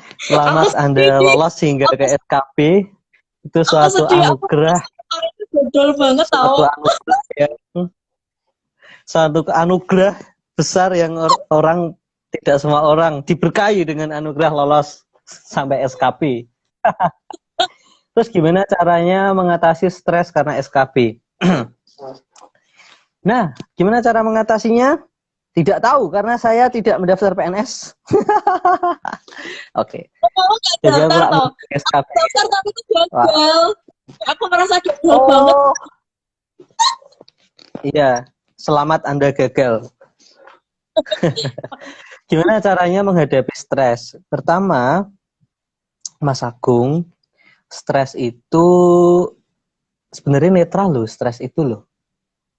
Aku Selamat Anda sedih, lolos hingga aku, ke SKP. Itu aku suatu sedih, aku anugerah, itu gagal banget tau. suatu anugerah yang suatu anugerah besar yang orang tidak semua orang diberkahi dengan anugerah lolos sampai SKP. Terus gimana caranya mengatasi stres karena SKP? Nah, gimana cara mengatasinya? Tidak tahu karena saya tidak mendaftar PNS. Oke, Kamu gak jadi aku daftar tak tau. mau SKP. Daftar tapi itu Wah. gagal. Aku merasa gagal banget. Oh, iya. Selamat Anda gagal. Gimana caranya menghadapi stres? Pertama, Mas Agung, stres itu sebenarnya netral loh, stres itu loh.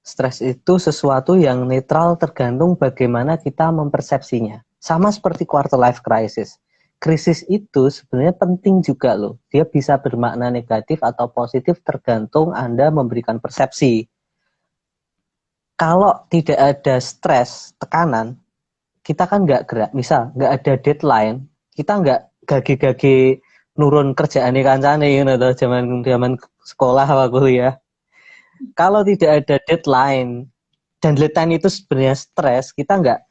Stres itu sesuatu yang netral tergantung bagaimana kita mempersepsinya. Sama seperti quarter life crisis. Krisis itu sebenarnya penting juga loh. Dia bisa bermakna negatif atau positif tergantung Anda memberikan persepsi. Kalau tidak ada stres, tekanan, kita kan nggak gerak. Misal, nggak ada deadline, kita nggak gage-gage nurun kerjaan kancane gitu, zaman sekolah apa kuliah. Kalau tidak ada deadline, dan deadline itu sebenarnya stres, kita nggak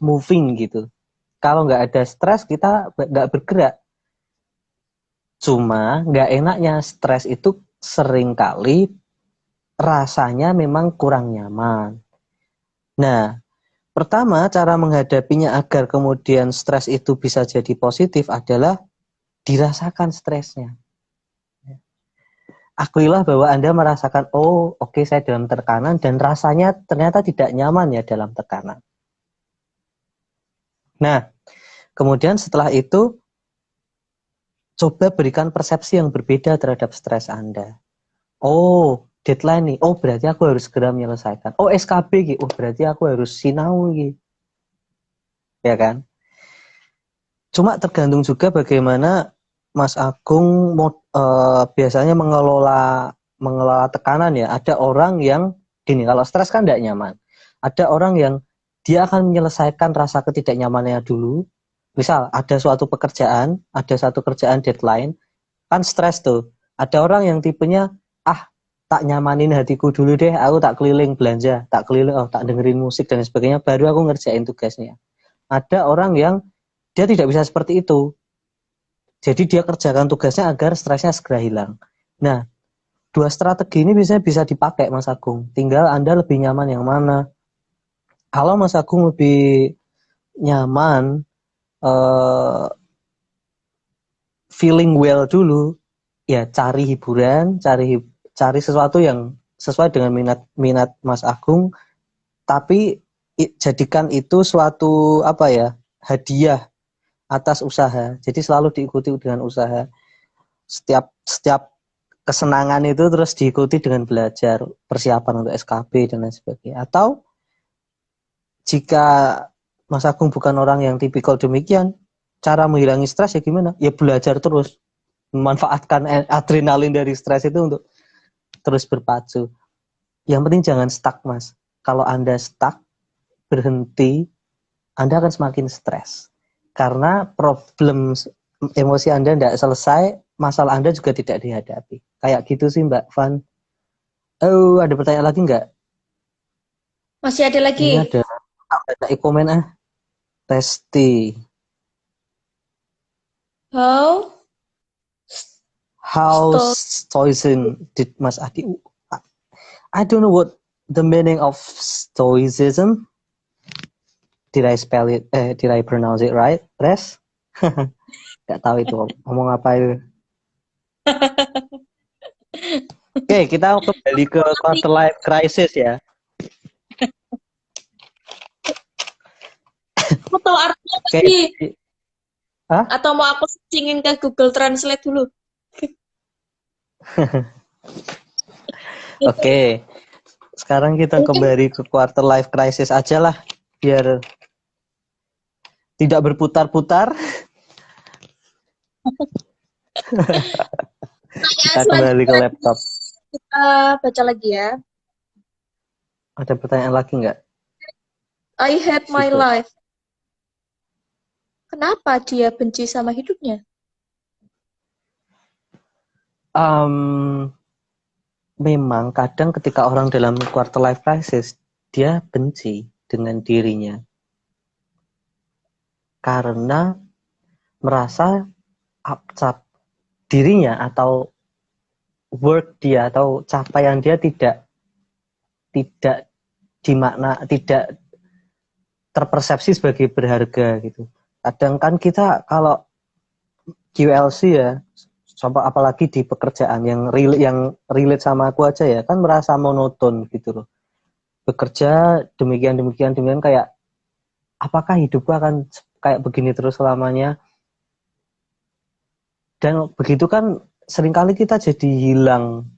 moving gitu. Kalau nggak ada stres, kita nggak bergerak. Cuma nggak enaknya stres itu seringkali rasanya memang kurang nyaman. Nah, pertama cara menghadapinya agar kemudian stres itu bisa jadi positif adalah dirasakan stresnya. Akuilah bahwa Anda merasakan, oh oke, saya dalam tekanan dan rasanya ternyata tidak nyaman ya dalam tekanan. Nah, kemudian setelah itu coba berikan persepsi yang berbeda terhadap stres Anda. Oh, deadline nih. Oh, berarti aku harus segera menyelesaikan. Oh, SKB gitu. Oh, berarti aku harus sinau gitu. Ya kan? Cuma tergantung juga bagaimana Mas Agung biasanya mengelola tekanan ya. Ada orang yang gini, kalau stres kan tidak nyaman. Ada orang yang dia akan menyelesaikan rasa ketidaknyamannya dulu. Misal ada suatu pekerjaan, ada satu kerjaan deadline, kan stres tuh. Ada orang yang tipenya tak nyamanin hatiku dulu deh, aku tak keliling belanja, tak keliling, tak dengerin musik dan sebagainya, baru aku ngerjain tugasnya. Ada orang yang dia tidak bisa seperti itu. Jadi dia kerjakan tugasnya agar stresnya segera hilang. Nah, dua strategi ini biasanya bisa dipakai Mas Agung. Tinggal Anda lebih nyaman yang mana. Kalau Mas Agung lebih nyaman feeling well dulu, ya cari hiburan, cari sesuatu yang sesuai dengan minat Mas Agung, tapi jadikan itu suatu apa ya, hadiah atas usaha. Jadi selalu diikuti dengan usaha. Setiap kesenangan itu terus diikuti dengan belajar, persiapan untuk SKB dan lain sebagainya. Atau jika Mas Agung bukan orang yang tipikal demikian, cara menghilangi stres ya gimana? Ya belajar terus, memanfaatkan adrenalin dari stres itu untuk terus berpacu. Yang penting jangan stuck, Mas. Kalau Anda stuck, berhenti, Anda akan semakin stres. Karena problem emosi Anda tidak selesai, masalah Anda juga tidak dihadapi. Kayak gitu sih Mbak Van. Oh, ada pertanyaan lagi nggak? Masih ada Ini lagi. ada komen Testi. How How stop stoicism did Mas Adi? I don't know what the meaning of stoicism. Did I spell it? Did I pronounce it right? Res? Gak tahu itu ngomong apa itu. Oke, kita kembali ke quarter life crisis ya. Aku tahu artinya Oke, lagi. hah? Atau mau aku searchingin ke Google Translate dulu? Oke, sekarang kita Mungkin kembali ke quarter life crisis aja lah, biar tidak berputar-putar. pertanyaan Kita kembali ke selanjutnya laptop. kita baca lagi ya. Ada pertanyaan lagi nggak? I hate my Situ. life. Kenapa dia benci sama hidupnya? Memang kadang ketika orang dalam quarter life crisis, dia benci dengan dirinya. Karena merasa dirinya atau work dia atau capaian dia tidak tidak terpersepsi sebagai berharga gitu. Kadang kan kita kalau QLC ya, apalagi di pekerjaan yang relate sama aku aja ya, kan merasa monoton gitu loh. Bekerja demikian kayak apakah hidupku akan kayak begini terus selamanya? Dan begitu kan seringkali kita jadi hilang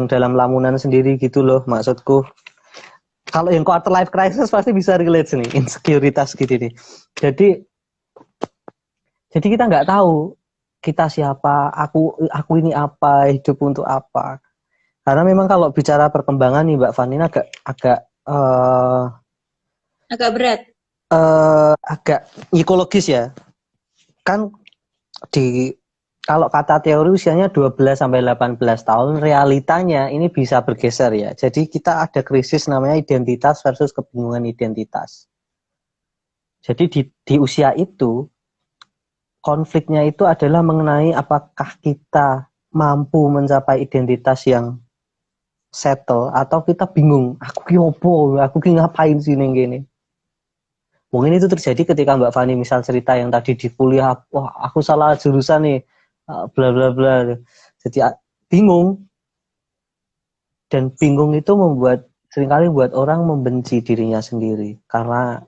dalam lamunan sendiri gitu loh, maksudku. Kalau yang quarter life crisis pasti bisa relate nih, insekuritas gitu nih. Jadi kita nggak tahu kita siapa, aku ini apa, hidup untuk apa. Karena memang kalau bicara perkembangan nih Mbak Fanina agak agak Agak berat. agak psikologis ya. Kan kalau kata teori usianya 12 sampai 18 tahun, realitanya ini bisa bergeser ya. Jadi kita ada krisis namanya identitas versus kebingungan identitas. Jadi di usia itu konfliknya itu adalah mengenai apakah kita mampu mencapai identitas yang settle atau kita bingung, aku ki opo, aku ki ngapain sih ning kene. Mungkin itu terjadi ketika Mbak Fani misal cerita yang tadi di kuliah, wah aku salah jurusan nih, bla bla bla. Jadi bingung, dan bingung itu seringkali membuat orang membenci dirinya sendiri karena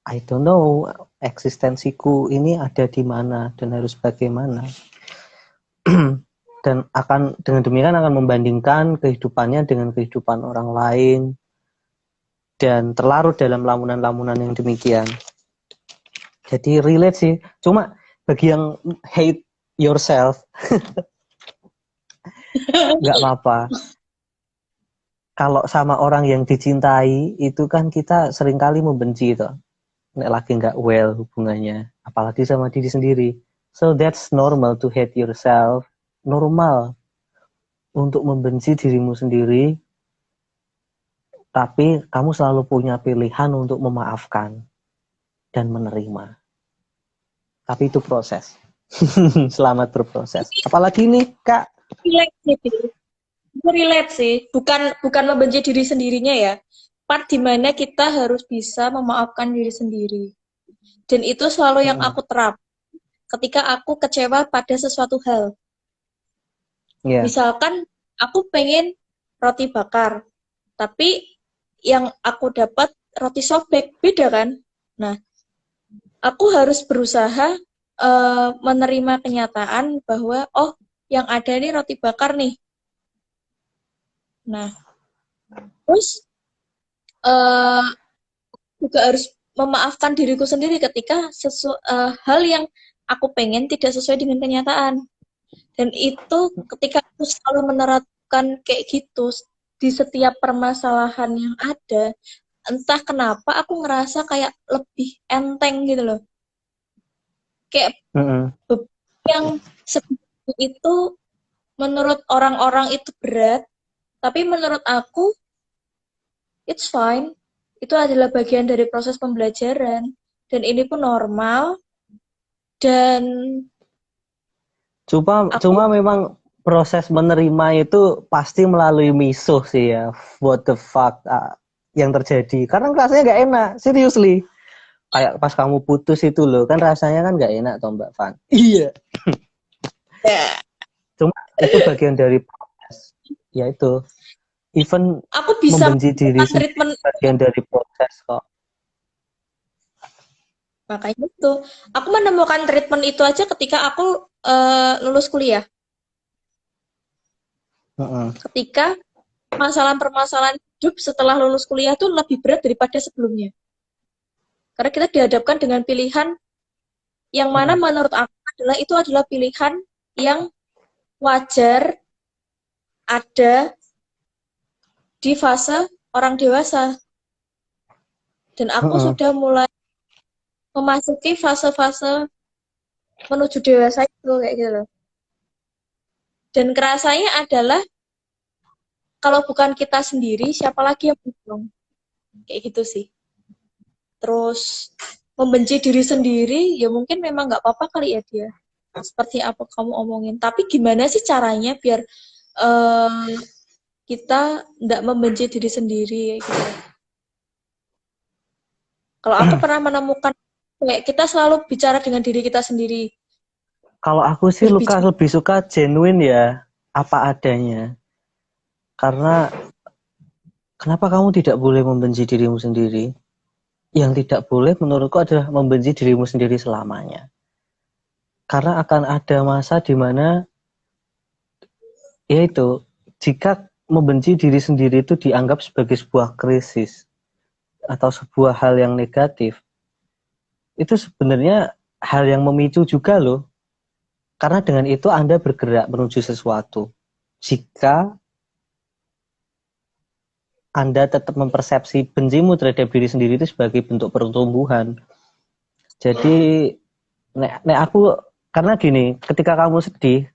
I don't know eksistensiku ini ada di mana dan harus bagaimana. Dan dengan demikian akan membandingkan kehidupannya dengan kehidupan orang lain dan terlarut dalam lamunan-lamunan yang demikian. Jadi relate sih. Cuma bagi yang hate yourself nggak apa-apa. Kalau sama orang yang dicintai itu kan kita seringkali membenci itu. Nek lagi nggak well hubungannya, apalagi sama diri sendiri. So that's normal to hate yourself. Normal untuk membenci dirimu sendiri, tapi kamu selalu punya pilihan untuk memaafkan dan menerima. Tapi itu proses. Selamat berproses. Apalagi nih, Kak. Relate sih. Bukan membenci diri sendirinya ya. Part dimana kita harus bisa memaafkan diri sendiri. Dan itu selalu yang aku terap. Ketika aku kecewa pada sesuatu hal. Yeah. Misalkan aku pengen roti bakar, tapi yang aku dapat roti sobek, beda kan? Nah, aku harus berusaha menerima kenyataan bahwa oh, yang ada ini roti bakar nih. Nah, terus juga harus memaafkan diriku sendiri ketika hal yang aku pengen tidak sesuai dengan kenyataan. Dan itu ketika aku selalu menerapkan kayak gitu di setiap permasalahan yang ada, entah kenapa aku ngerasa kayak lebih enteng gitu loh. Kayak yang seperti itu menurut orang-orang itu berat, tapi menurut aku it's fine. Itu adalah bagian dari proses pembelajaran dan ini pun normal. Dan cuma memang proses menerima itu pasti melalui misuh sih ya. What the fuck yang terjadi, karena rasanya nggak enak, seriously. Kayak pas kamu putus itu loh, kan rasanya kan nggak enak toh Mbak Van. Iya. Cuma itu bagian dari proses. Ya itu. Even aku bisa membenci diri sendiri bagian dari proses kok. Makanya itu, aku menemukan treatment itu aja ketika aku lulus kuliah. Ketika permasalahan hidup setelah lulus kuliah tuh lebih berat daripada sebelumnya. Karena kita dihadapkan dengan pilihan yang mana menurut aku adalah pilihan yang wajar ada di fase orang dewasa. Dan aku sudah mulai memasuki fase-fase menuju dewasa itu kayak gitu loh. Dan kerasanya adalah kalau bukan kita sendiri, siapa lagi yang mendukung? Kayak gitu sih. Terus membenci diri sendiri, ya mungkin memang nggak apa-apa kali ya dia. Seperti apa kamu omongin. Tapi gimana sih caranya biar kita nggak membenci diri sendiri gitu. Kalau aku pernah menemukan kayak kita selalu bicara dengan diri kita sendiri. Kalau aku sih lebih suka genuine ya, apa adanya. Karena kenapa kamu tidak boleh membenci dirimu sendiri? Yang tidak boleh menurutku adalah membenci dirimu sendiri selamanya. Karena akan ada masa di mana yaitu jika membenci diri sendiri itu dianggap sebagai sebuah krisis atau sebuah hal yang negatif, itu sebenarnya hal yang memicu juga loh. Karena dengan itu Anda bergerak menuju sesuatu. Jika Anda tetap mempersepsi bencimu terhadap diri sendiri itu sebagai bentuk pertumbuhan. Jadi, nek aku, karena gini, ketika kamu sedih,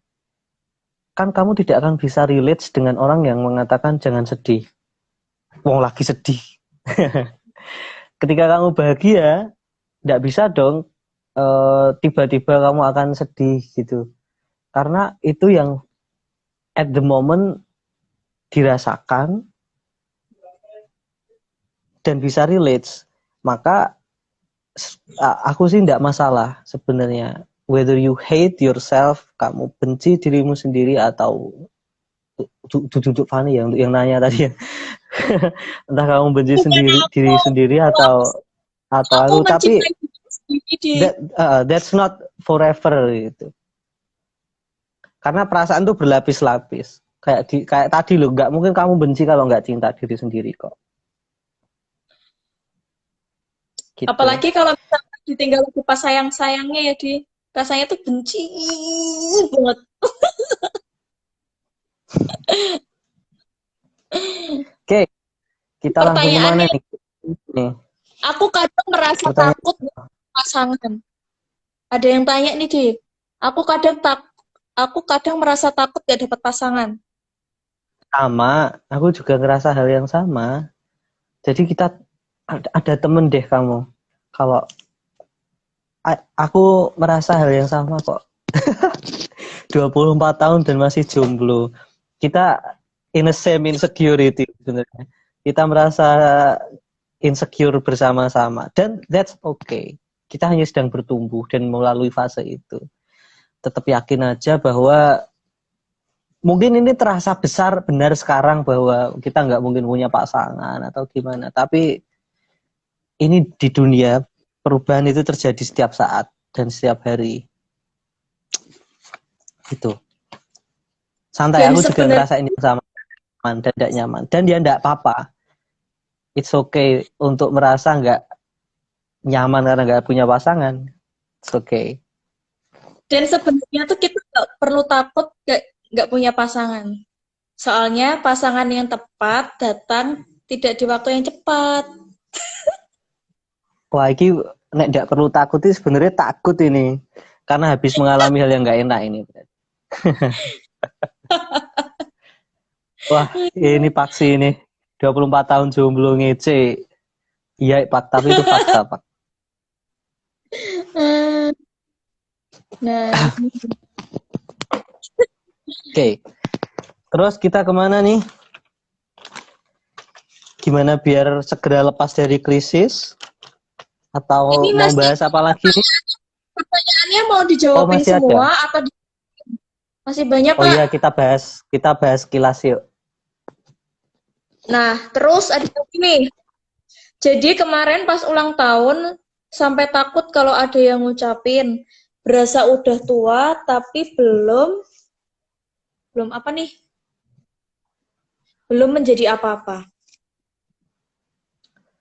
kan kamu tidak akan bisa relate dengan orang yang mengatakan jangan sedih. Wong lagi sedih. Ketika kamu bahagia, tidak bisa dong tiba-tiba kamu akan sedih gitu. Karena itu yang at the moment dirasakan dan bisa relate, maka aku sih tidak masalah sebenarnya. Whether you hate yourself, kamu benci dirimu sendiri, atau duduk Fanny yang nanya tadi ya. Entah kamu benci Bukan diri sendiri atau aku aku, tapi mencintai diri sendiri deh. that's not forever gitu. Karena perasaan tuh berlapis-lapis. Kayak tadi loh, nggak mungkin kamu benci kalau nggak cinta diri sendiri kok. Gitu. Apalagi kalau misalkan ditinggal lagi pas sayang-sayangnya ya di rasanya tuh benci banget. Oke, kita langsung kemana Pertanyaannya, nih? Nih, aku kadang merasa pertanyaan takut dengan pasangan. Ada yang tanya nih, Di. Aku kadang tak aku kadang merasa takut gak dapat pasangan. sama, aku juga ngerasa hal yang sama. Jadi kita ada temen deh kamu. Kalau aku merasa hal yang sama kok. 24 tahun dan masih jomblo. Kita in the same insecurity sebenarnya. Kita merasa insecure bersama-sama, dan that's okay. Kita hanya sedang bertumbuh dan melalui fase itu. Tetap yakin aja bahwa mungkin ini terasa besar benar sekarang bahwa kita nggak mungkin punya pasangan atau gimana, tapi ini di dunia perubahan itu terjadi setiap saat dan setiap hari. Itu santai, Dan aku juga sebenarnya ngerasain yang sama, nyaman dan tidak nyaman, dan dia nggak apa-apa. It's okay untuk merasa nggak nyaman karena nggak punya pasangan. It's okay. dan sebenarnya tuh kita nggak perlu takut nggak punya pasangan. Soalnya pasangan yang tepat datang tidak di waktu yang cepat. Wah, ini nek nggak perlu takut ini sebenarnya takut ini karena habis mengalami hal yang nggak enak ini. Wah, ini paksi ini 24 tahun jomblo ngece. Iya, Pak, tapi itu fakta, Pak. Hmm, Nah, Oke. Terus kita kemana nih? Gimana biar segera lepas dari krisis? Atau ini mau masih bahas apa lagi nih? pertanyaannya mau Oh, dijawabin masih semua ada. atau masih banyak, Oh Pak? iya, kita bahas kilas yuk. Nah, terus ada lagi nih. Jadi kemarin pas ulang tahun sampai takut kalau ada yang ngucapin berasa udah tua tapi belum apa nih? Belum menjadi apa-apa.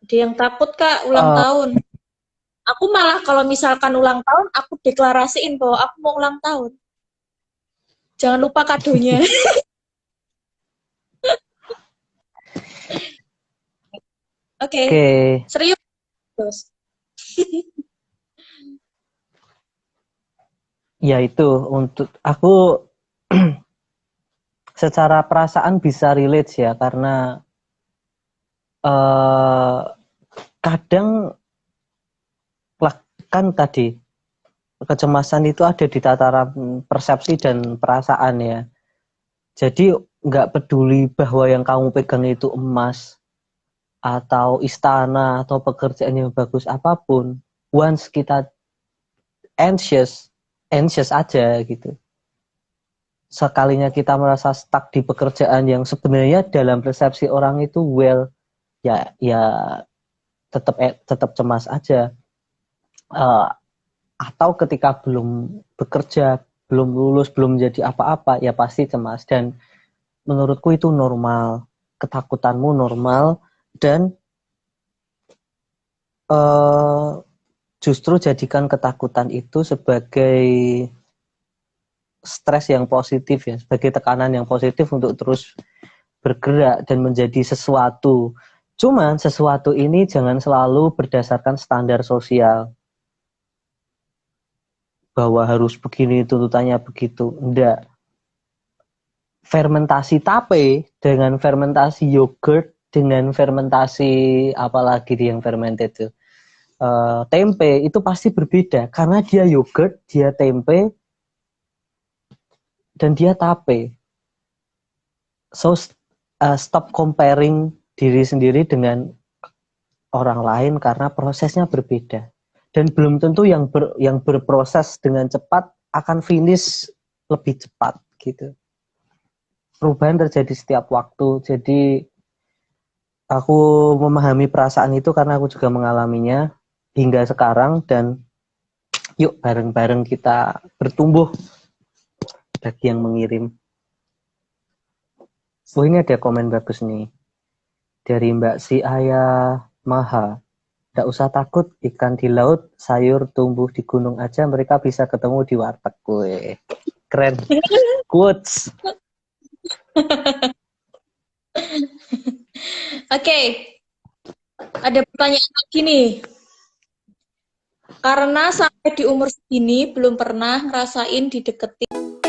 Ada yang takut Kak ulang Eh, tahun. Aku malah kalau misalkan ulang tahun aku deklarasiin bahwa aku mau ulang tahun. Jangan lupa kadonya. Oke, Oke, serius. ya itu untuk aku secara perasaan bisa relate ya, karena eh, kadang kan tadi kecemasan itu ada di tataran persepsi dan perasaan ya. Jadi nggak peduli bahwa yang kamu pegang itu emas atau istana atau pekerjaan yang bagus apapun, once kita anxious aja gitu. Sekalinya kita merasa stuck di pekerjaan yang sebenarnya dalam persepsi orang itu ya tetap cemas aja. Uh, atau ketika belum bekerja, belum lulus, belum jadi apa-apa, ya pasti cemas. Dan menurutku itu normal, ketakutanmu normal, dan justru jadikan ketakutan itu sebagai stres yang positif ya, sebagai tekanan yang positif untuk terus bergerak dan menjadi sesuatu. Cuman sesuatu ini jangan selalu berdasarkan standar sosial, bahwa harus begini, tuntutannya begitu. Enggak. Fermentasi tape dengan fermentasi yogurt dengan fermentasi apalagi yang fermented itu, tempe itu pasti berbeda karena dia yogurt, dia tempe, dan dia tape. So stop comparing diri sendiri dengan orang lain karena prosesnya berbeda. Dan belum tentu yang berproses dengan cepat akan finish lebih cepat gitu. Perubahan terjadi setiap waktu. Jadi aku memahami perasaan itu karena aku juga mengalaminya hingga sekarang, dan yuk bareng-bareng kita bertumbuh bagi yang mengirim. Oh, ini ada komen bagus nih dari Mbak Si Ayah Maha. Tidak usah takut, ikan di laut, sayur tumbuh di gunung aja, mereka bisa ketemu di warteg. Gue keren. Quotes. Oke, ada pertanyaan lagi nih. Karena sampai di umur segini belum pernah ngerasain dideketin.